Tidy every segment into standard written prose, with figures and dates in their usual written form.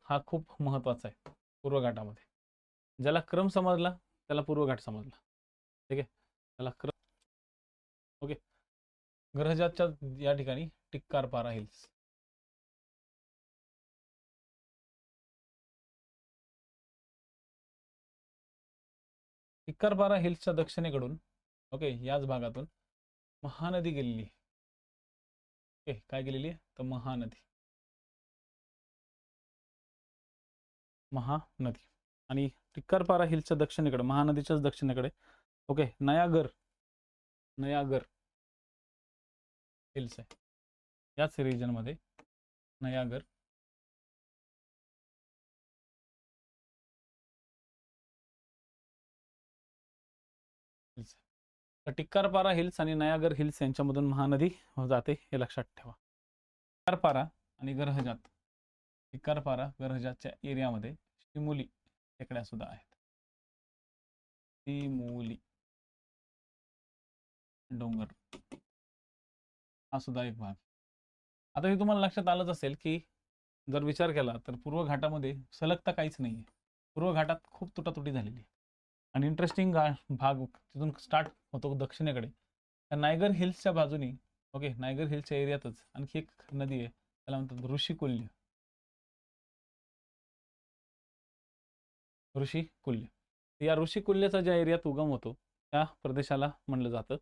हा खूप महत्त्वाचा आहे पूर्व घाटामध्ये. ज्याला क्रम समजला त्याला पूर्व घाट समजला. ठीक आहे, त्याला क्रम. ओके, ग्रहजातच्या या ठिकाणी टिक्कारपारा हिल्स. टिक्कारपारा हिल्सच्या दक्षिणेकडून ओके याच भागातून महानदी गेलेली आहे. ओके, काय गेलेली आहे तर महानदी. महानदी आणि टिक्कारपारा हिल्सच्या दक्षिणेकडे, महानदीच्याच दक्षिणेकडे ओके नयागर हिल्स आहे. याच रिजन मध्ये नयागर हिल्स. तर टिक्कारपारा हिल्स आणि नयागर हिल्स यांच्यामधून महानदी जाते हे लक्षात ठेवा. टिक्कारपारा आणि ग्रहजात, टिक्कारपारा ग्रहजातच्या एरियामध्ये शिमोली टेकड्या सुद्धा आहेत. शिमोली डोंगर हा सुद्धा एक भाग. आता हे तुम्हाला लक्षात आलंच असेल की जर विचार केला तर पूर्व घाटामध्ये सलगता काहीच नाहीये. पूर्व घाटात खूप तुटातुटी झालेली आहे. आणि इंटरेस्टिंग भाग तिथून स्टार्ट होतो दक्षिणेकडे. नायगर हिल्सच्या बाजूनी ओके, नायगर हिल्सच्या एरियातच आणखी एक नदी आहे, त्याला म्हणतात ऋषिकुल्य. ऋषिकुल्य. या ऋषिकुल्यचा ज्या एरियात उगम होतो त्या प्रदेशाला म्हणलं जातं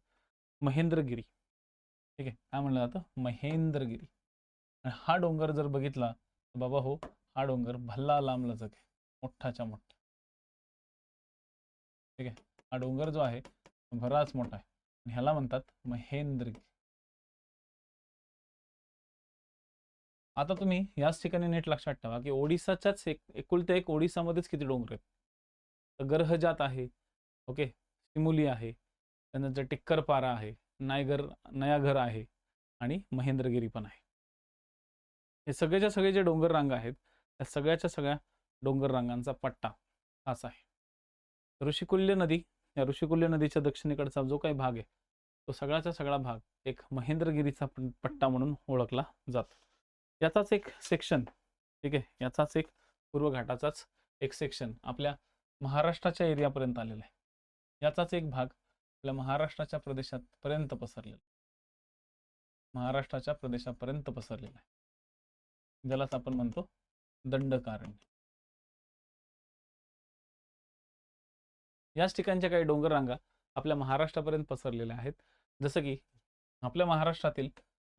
महेंद्रगिरी. ठीक आहे, काय म्हणलं जातं महेंद्रगिरी. आणि हा डोंगर जर बघितला तर बाबा हो, हा डोंगर भल्ला लांब लचक आहे, मोठाच्या मोठा. ठीक आहे, हा डोंगर जो आहे बराच मोठा आहे आणि ह्याला म्हणतात महेंद्रगिरी. आता तुम्ही याच ठिकाणी नीट लक्षात ठेवा की ओडिसाच्याच एकुलते एक ओडिसामध्येच किती डोंगर आहेत. तर गर्हजात आहे, ओके, शिमोली आहे, त्यानंतर टिक्करपारा आहे, नयागर आहे आणि महेंद्रगिरी पण आहे. हे सगळेच्या सगळे जे डोंगर रांगा आहेत त्या सगळ्याच्या सगळ्या डोंगर रांगांचा पट्टा हाच आहे. ऋषिकुल्य नदी, या ऋषिकुल्य नदीच्या दक्षिणेकडचा जो काही भाग आहे तो सगळ्याचा सगळा भाग एक महेंद्रगिरीचा पट्टा म्हणून ओळखला जातो. याचाच एक सेक्शन, ठीक आहे, याचाच एक पूर्व घाटाचाच एक सेक्शन आपल्या महाराष्ट्राच्या एरियापर्यंत आलेला आहे. याचाच एक भाग आपल्या महाराष्ट्राच्या प्रदेशात पर्यंत पसरलेला, महाराष्ट्राच्या प्रदेशापर्यंत पसरलेला आहे, ज्यालाच आपण म्हणतो दंडकारण्य. याच ठिकाणच्या काही डोंगर रांगा आपल्या महाराष्ट्रापर्यंत पसरलेल्या आहेत. जसं की आपल्या महाराष्ट्रातील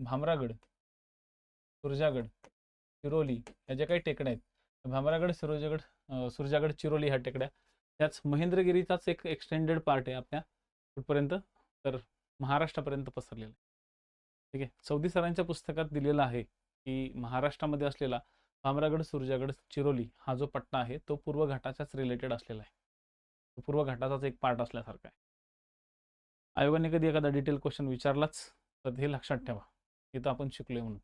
भामरागड, सुरजागड, चिरोली या ज्या काही टेकड्या आहेत, भामरागड, सुरजागड, चिरोली ह्या टेकड्या त्याच महेंद्रगिरीचाच एक एक्सटेंडेड पार्ट आहे आपल्या कुठपर्यंत तर महाराष्ट्रापर्यंत पसरलेला आहे. ठीक आहे, चौधरी सरांच्या पुस्तकात दिलेला आहे की महाराष्ट्रामध्ये असलेला भामरागड, सुरजागड, चिरोली हा जो पट्टा आहे तो पूर्व घाटाच्याच रिलेटेड असलेला आहे, पूर्व घाटाचाच एक पार्ट असल्यासारखा आहे. आयोगाने कधी एखादा डिटेल क्वेश्चन विचारलाच तर हे लक्षात ठेवा, इथं आपण शिकलोय म्हणून.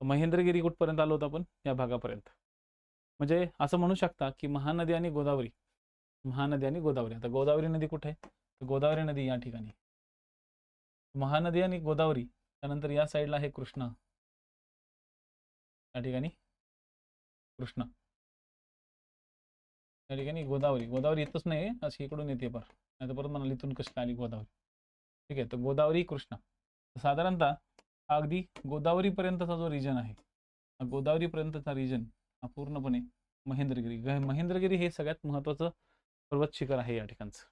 महेंद्रगिरी कुठपर्यंत आलो होतो आपण या भागापर्यंत. म्हणजे असं म्हणू शकता की महानदी आणि गोदावरी, महानदी आणि गोदावरी. आता गोदावरी नदी कुठे आहे तर गोदावरी नदी या ठिकाणी, महानदी आणि गोदावरी. त्यानंतर या साईडला आहे कृष्णा, या ठिकाणी कृष्णा, या ठिकाणी गोदावरी. गोदावरी येतच नाही, अशी इकडून येते पर, नाही तर परत म्हणाल इथून कशी आली गोदावरी. ठीक आहे, तर गोदावरी कृष्णा साधारणतः अगदी गोदावरी पर्यंतचा जो रिजन आहे, गोदावरी पर्यंतचा रिजन हा पूर्णपणे महेंद्रगिरी. महेंद्रगिरी हे सगळ्यात महत्त्वाचं पर्वत शिखर आहे या ठिकाणचं.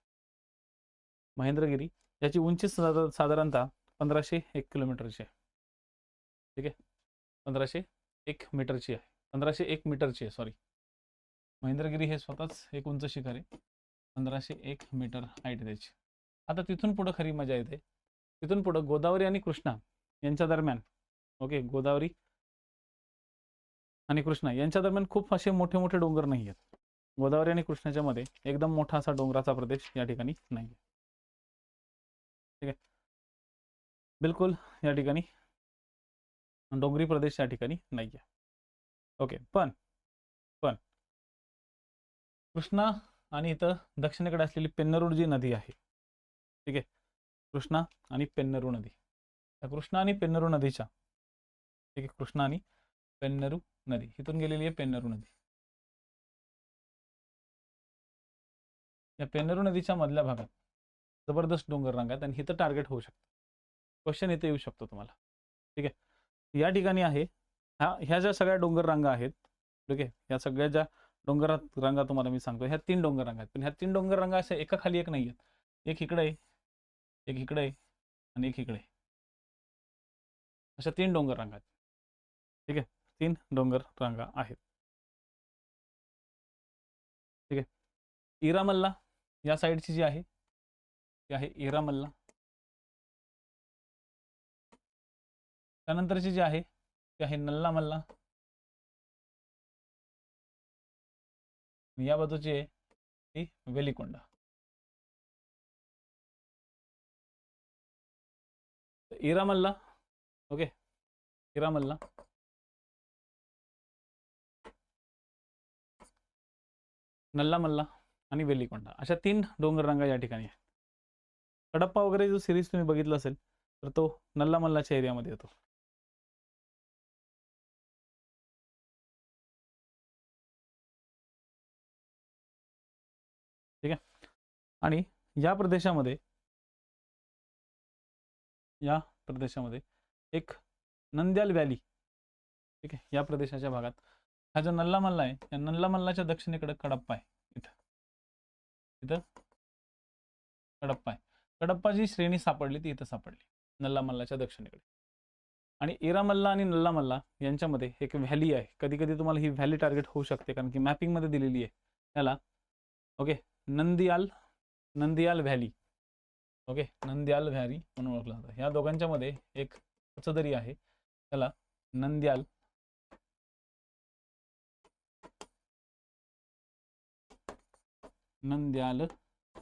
महेंद्रगिरी याची उंची साधारणतः 1501 किलोमीटरची आहे. ठीक आहे, 1501 मीटरची आहे, 1501 मीटरची आहे, सॉरी. महेंद्रगिरी हे स्वतःच एक उंच शिखर आहे, 1501 मीटर हाईट त्याची. आता तिथून पुढं खरी मजा येते. तिथून पुढं गोदावरी आणि कृष्णा यांच्या दरम्यान, ओके, गोदावरी आणि कृष्णा यांच्या दरम्यान खूप असे मोठे मोठे डोंगर नाही आहेत. गोदावरी आणि कृष्णाच्या मध्ये एकदम मोठा असा डोंगराचा प्रदेश या ठिकाणी नाही. ठीक आहे, बिलकुल या ठिकाणी डोंगरी प्रदेश या ठिकाणी नाही आहे. ओके, पण कृष्णा आणि इथं दक्षिणेकडे असलेली पेन्नरू जी नदी आहे, ठीक आहे, कृष्णा आणि पेन्नरू नदी, त्या कृष्णा आणि पेन्नरू नदीच्या, ठीक आहे, कृष्णा आणि पेन्नरू नदी इथून गेलेली आहे पेन्नरू नदी. या पेन्नरू नदीच्या मधल्या भागात जबरदस्त डोंगर रांगा आहेत आणि इथं टार्गेट होऊ शकतं. क्वेश्चन इथे येऊ शकतो तुम्हाला. ठीक आहे, या ठिकाणी आहे ह्या ज्या सगळ्या डोंगर रांगा आहेत, ठीक आहे, या सगळ्या ज्या डोंगरात रांगा तुम्हाला मी सांगतो, ह्या 3 डोंगर रांगा आहेत. पण ह्या 3 डोंगर रांगा अशा एका खाली एक नाही आहेत. एक इकडे आहे, एक इकडे आहे आणि एक इकडे आहे. अशा 3 डोंगर रांगा आहेत. ठीक आहे, 3 डोंगर रांगा आहेत. ठीक आहे, इरामल्ला या साईडची जी आहे ती आहे इरामल्ला. त्यानंतरची जी आहे ती आहे नल्लामल्ला. या बाजूची आहे ती वेलिकोंडा. इरामल्ला, ओके, इरामल्ला, नल्लामल्ला आणि वेलिकोंडा अशा 3 डोंगर रांगा या ठिकाणी आहेत. कडप्पा वगैरे जो सिरीज तुम्ही बघितला असेल तर तो नल्लामल्लाच्या एरियामध्ये येतो. ठीक आहे, आणि या प्रदेशामध्ये एक नंद्याल व्हॅली, ठीक आहे, या प्रदेशाच्या भागात हा जो नल्लामल्ला आहे या नल्लामल्लाच्या दक्षिणेकडे कडप्पा आहे. इथं कडप्पा आहे. कडप्पाची श्रेणी सापडली ती इथं सापडली नल्लामल्लाच्या दक्षिणेकडे. आणि इरामल्ला आणि नल्लामल्ला यांच्यामध्ये एक व्हॅली आहे. कधी कधी तुम्हाला ही व्हॅली टार्गेट होऊ शकते कारण की मॅपिंगमध्ये दिलेली आहे त्याला. Okay, Nandyal valley, okay, Nandyal valley म्हणून ओळखलं जातं. ह्या दोघांच्या मध्ये एक दरी आहे त्याला नंद्याल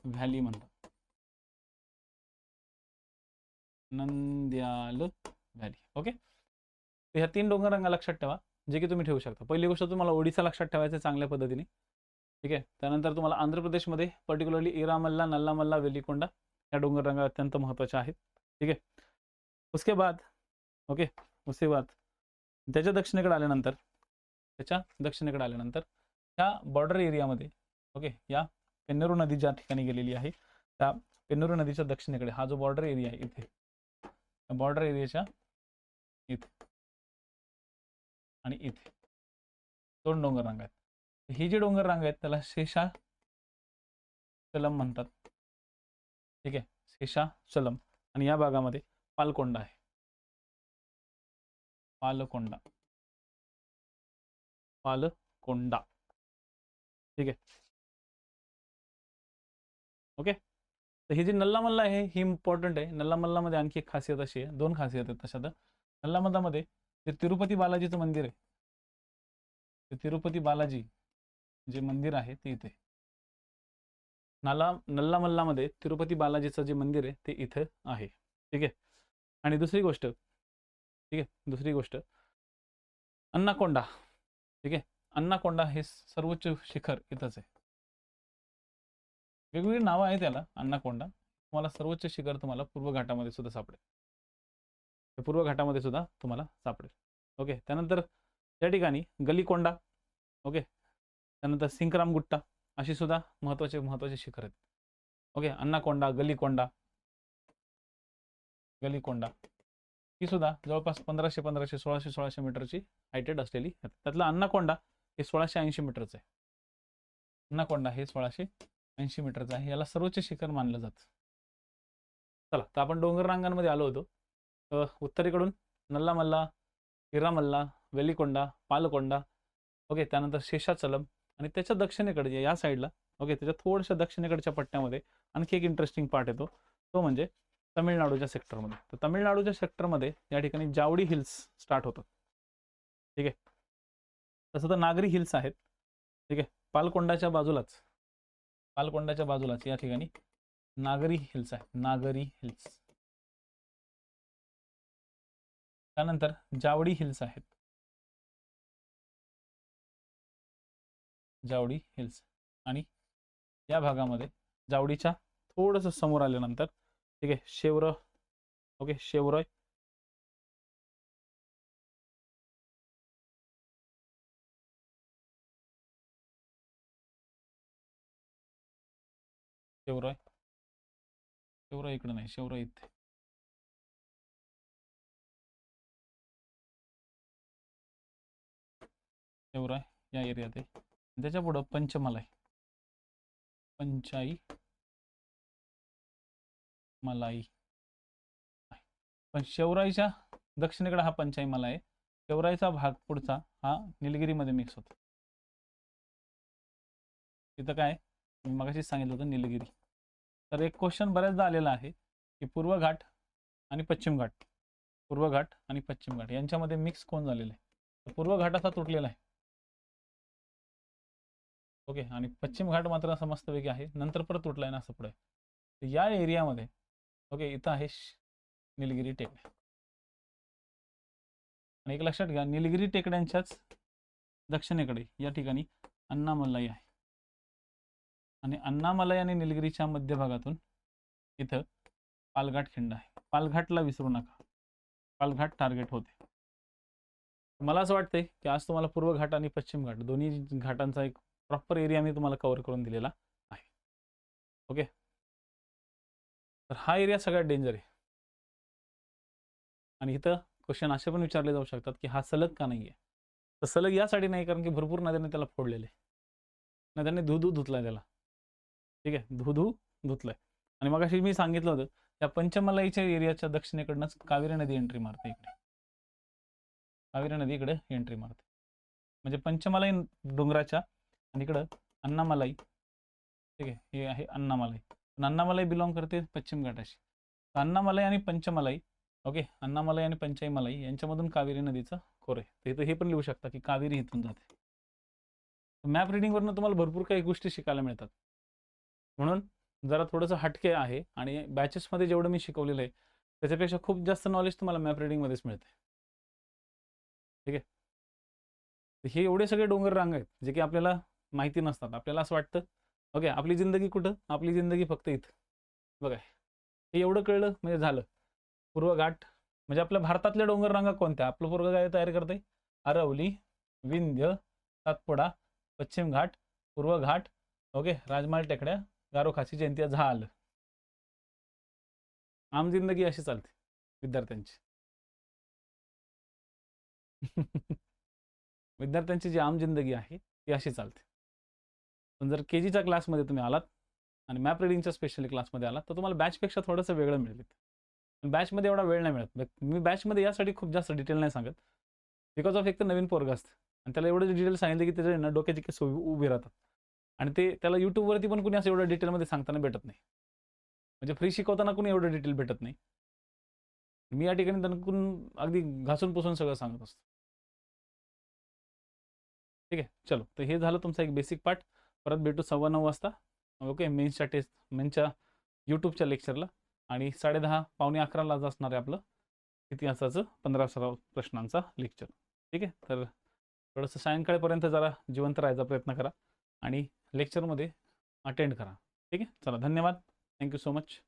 व्हॅली म्हणतात. नंद्याल व्हॅली. ओके, तर ह्या 3 डोंगर रांगा लक्षात ठेवा जे की तुम्ही ठेवू शकता. पहिली गोष्ट तुम्हाला ओडिसा लक्षात ठेवायचं चांगल्या पद्धतीने. ठीक आहे, त्यानंतर तुम्हाला आंध्र प्रदेशमध्ये पर्टिक्युलरली इरामल्ला, नल्लामल्ला, वेलिकोंडा या डोंगर रांगा अत्यंत महत्त्वाच्या आहेत. ठीक आहे, उसके बाद त्याच्या दक्षिणेकडे आल्यानंतर ह्या बॉर्डर एरियामध्ये, ओके, या पेन्नरू नदी ज्या ठिकाणी गेलेली आहे त्या पेन्नरू नदीच्या दक्षिणेकडे हा जो बॉर्डर एरिया आहे इथे, बॉर्डर एरियाच्या इथे आणि इथे 2 डोंगर रांगा आहेत. ही जी डोंगर रांगा आहेत त्याला शेषाचलम म्हणतात. ठीक आहे, शेषाचलम. आणि या भागामध्ये पालकोंडा आहे. पालकोंडा. ठीक आहे, ओके. तर ही जी नल्लामल्ला आहे ही इम्पॉर्टंट आहे. नल्लामल्लामध्ये आणखी एक खासियत अशी आहे, 2 खासियत आहेत तशा तर. नल्लामल्लामध्ये जे तिरुपती बालाजीचं मंदिर आहे, ते तिरुपती बालाजी जे मंदिर आहे ते इथे. नल्लामल्लामध्ये तिरुपती बालाजीचं जे मंदिर आहे ते इथे आहे. ठीक आहे, आणि दुसरी गोष्ट अन्नाकोंडा. ठीक आहे, अन्नाकोंडा हे सर्वोच्च शिखर इथंच आहे. वेगवेगळी नावं आहे त्याला अन्नाकोंडा. तुम्हाला सर्वोच्च शिखर तुम्हाला पूर्व घाटामध्ये सुद्धा सापडेल. ओके, त्यानंतर त्या ठिकाणी गलिकोंडा, ओके, त्यानंतर सिंकराम गुट्टा अशी सुद्धा महत्वाचे शिखर आहेत. ओके, अन्नाकोंडा, गलिकोंडा ही सुद्धा जवळपास 1500, 1600 मीटरची हायटेड असलेली. त्यातला अन्नाकोंडा हे 1680 मीटरचं आहे. अन्नाकोंडा हे 1680 मीटरचं आहे. याला सर्वोच्च शिखर मानलं जातं. चला, तर आपण डोंगर रांगांमध्ये आलो होतो. उत्तरेकडून नल्लामल्ला, इरामल्ला, वेलिकोंडा, पालकोंडा, ओके, त्यानंतर शेषाचलम आणि त्याच्या दक्षिणेकडे या साईडला, ओके, त्याच्या थोड्याशा दक्षिणेकडच्या पट्ट्यामध्ये आणखी एक इंटरेस्टिंग पार्ट येतो, तो म्हणजे तमिळनाडूच्या सेक्टरमध्ये. तर तमिळनाडूच्या सेक्टरमध्ये या ठिकाणी जावडी हिल्स स्टार्ट होतात. ठीक आहे, तसं तर नागरी हिल्स आहेत. ठीक आहे, पालकोंडाच्या बाजूलाच या ठिकाणी नागरी हिल्स आहे. त्यानंतर जावडी हिल्स आहेत. आणि या भागामध्ये जावडीच्या थोडंसं समोर आल्यानंतर, ठीक आहे, शेवरॉय, शेवराय, शेवराय इकडे नाही, शेवराय इथे. शेवराय या एरियात आहे. त्याच्या पुढं पंचमलाई, पंचाई मलाई. पण शेवराईच्या दक्षिणेकडे हा पंचाई मलाई आहे. शेवराईचा भाग पुढचा हा निलगिरीमध्ये मिक्स होतो. तिथं काय मी मगाशीच सांगितलं होतं निलगिरी. तर एक क्वेश्चन बऱ्याचदा आलेला आहे की पूर्व घाट आणि पश्चिम घाट, पूर्व घाट आणि पश्चिम घाट यांच्यामध्ये मिक्स कोण झालेलं आहे? पूर्व घाट असा तुटलेला आहे. ओके, आणि पश्चिम घाट मात्र असं मस्तपैकी आहे, नंतर परत तुटलाय ना असं पुढे. तर या एरियामध्ये ओके इथं आहे निलगिरी टेकड्या. आणि एक लक्षात घ्या, निलगिरी टेकड्यांच्याच दक्षिणेकडे या ठिकाणी अण्णामलाई आहे. आणि अण्णामलाई आणि निलगिरीच्या मध्यभागातून इथं पालघाट खिंड आहे. पालघाटला विसरू नका, पालघाट टार्गेट होते. मला असं वाटतंय की आज तुम्हाला पूर्व घाट आणि पश्चिम घाट दोन्ही घाटांचा एक प्रॉपर एरिया मी तुम्हाला कव्हर करून दिलेला आहे. ओके, तर हा एरिया सगळ्यात डेंजर आहे. आणि इथं क्वेश्चन असे पण विचारले जाऊ शकतात की हा सलग का नाही आहे? तर सलग यासाठी नाही कारण की भरपूर नद्यांनी त्याला फोडलेले, नद्यांनी धुधू धुतलाय त्याला. ठीक आहे, धुधू धुतलाय. आणि मग अशी मी सांगितलं होतं त्या पंचमलाईच्या एरियाच्या दक्षिणेकडनंच कावेरी नदी एंट्री मारते इकडे. कावेरी नदी इकडे एंट्री मारते. म्हणजे पंचमलाई डोंगराच्या आणि इकडं अण्णामलाई. ठीक आहे, हे आहे अण्णामलाई. अण्णामलाई बिलॉंग करते पश्चिम घाटाशी. अण्णामलाई आणि पंचमलाई ओके, अण्णामलाई आणि पंचाई मलाई यांच्यामधून कावेरी नदीचा खोर आहे. तर इथं हे पण लिहू शकता की कावेरी इथून जाते. मॅप रिडिंगवरनं तुम्हाला भरपूर काही गोष्टी शिकायला मिळतात. म्हणून जरा थोडंसं हटके आहे आणि बॅचेसमध्ये जेवढं मी शिकवलेलं आहे त्याच्यापेक्षा खूप जास्त नॉलेज तुम्हाला मॅप रिडिंगमध्येच मिळते. ठीक आहे, हे एवढे सगळे डोंगर रांग आहेत जे की आपल्याला माहिती नसतात. आपल्याला असं वाटतं ओके आपली जिंदगी कुठं, आपली जिंदगी फक्त इथं. बघा हे एवढं कळलं म्हणजे झालं. पूर्व घाट म्हणजे आपल्या भारतातल्या डोंगर रांगा कोणत्या? आपलं पूर्व काय तयार करते? अरवली, विंध्य, सातपुडा, पश्चिम घाट, पूर्व घाट, ओके राजमाल टेकड्या, गारो खासी जयंती झालं. आम जिंदगी अशी चालते विद्यार्थ्यांची. विद्यार्थ्यांची जी आम जिंदगी आहे ती अशी चालते. पण जर KGच्या क्लासमध्ये तुम्ही आलात आणि मॅप रिडिंगच्या स्पेशली क्लासमध्ये आलात तर तुम्हाला बॅचपेक्षा थोडंसं वेगळं मिळेल. पण बॅचमध्ये एवढा वेळ नाही मिळत. मी बॅचमध्ये यासाठी खूप जास्त डिटेल नाही सांगत बिकॉज ऑफ एक तर नवीन पोरग असतं आणि त्याला एवढं डिटेल सांगितलं की त्याच्या ना डोक्याची केस उभी राहतात. आणि ते त्याला यूट्यूबवरती पण कुणी असं एवढं डिटेलमध्ये सांगताना भेटत नाही. म्हणजे फ्री शिकवताना कुणी एवढं डिटेल भेटत नाही. मी या ठिकाणी त्यांना अगदी घासून पुसून सगळं सांगत असतो. ठीक आहे, चलो तर हे झालं तुमचा एक बेसिक पार्ट. परत भेटू 9:15 वाजता ओके मेन्सच्या मेन्सच्या यूट्यूबच्या लेक्चरला. आणि 10:30 पावणे 11 असणार आहे आपलं इतिहासाचं 15 प्रश्नांचा लेक्चर. ठीक आहे, तर थोडंसं सायंकाळपर्यंत जरा जिवंत राहायचा प्रयत्न करा आणि लेक्चरमध्ये अटेंड करा. ठीक आहे, चला धन्यवाद, थँक्यू सो मच.